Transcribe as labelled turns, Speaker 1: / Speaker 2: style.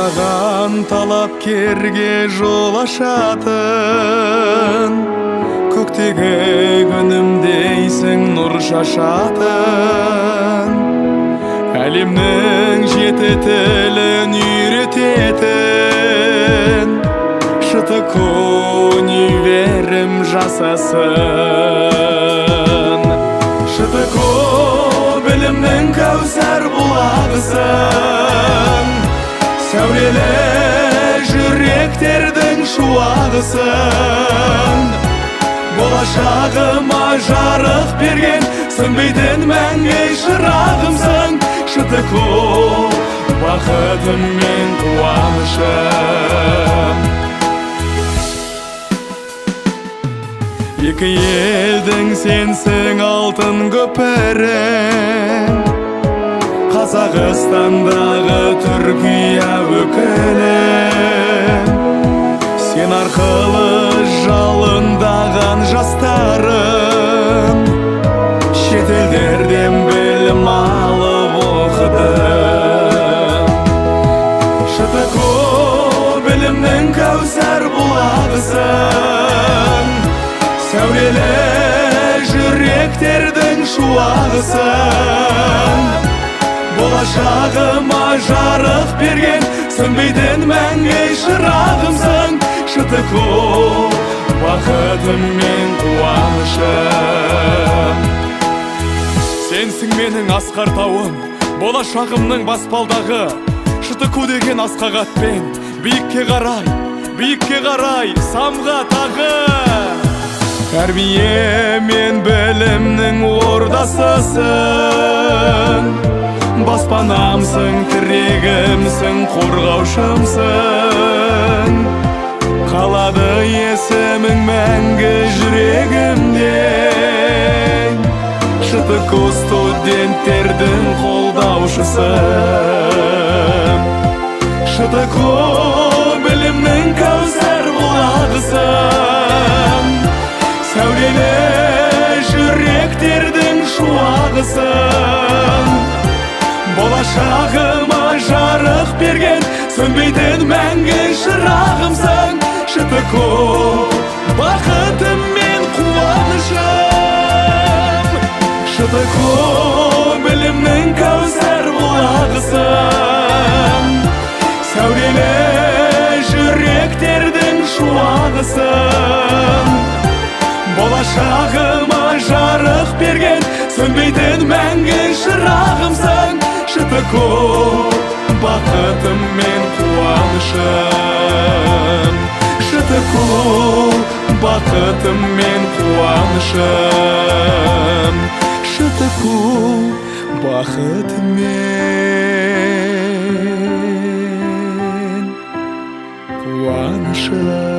Speaker 1: саған талапкерге жол ашатын, көктегі күнімдейсің нұр шашатын, әлемнің жеті тілін үйрететін ШТК универім жасасын. ШТК білімнің кәусар бұлағысын, сәулелі жүректердің шуағысын, болашағыма жарық берген сөнбейтін мәңгі шырағымсың. ШТК бақытым мен қуанышым. Екі елдің сенсің алтын көпірі, Қазақстандағы Түркия өкілі. Сен арқылы жалындаған жастарым шетелдерден білім алып оқыды. ШТК білімнің кәусар бұлағысын, сәулелі жүректердің шуағысын, болашағыма жарық берген сөнбейтін мәңгі шырағымсың. ШТК бақытым мен қуанышым. Сенсің менің асқар тауым, болашағымның баспалдағы. ШТК деген асқақ атпен биікке қарай самға тағы. Тәрбие мен білімнің ордасысың, баспанамсың, тірегімсің, қорғаушымсың. Қалады есімің мәңгі жүрегімде, ШТК студенттердің қолдаушысы. ШТК білімнің кәусар бұлағысын, сәулелі жүректердің шуағысын, болашағыма жарық берген сөнбейтін мәңгі шырағымсың. ШТК бақытым мен қуанышым. ШТК білімнің кәусар бұлағысын, сәулелі жүректердің шуағысын, болашағыма жарық берген сөнбейтін мәңгі шырағымсың. ШТК бақытым мен қуанышым. ШТК бақытым мен қуанышым. ШТК бақытым мен қуанышым.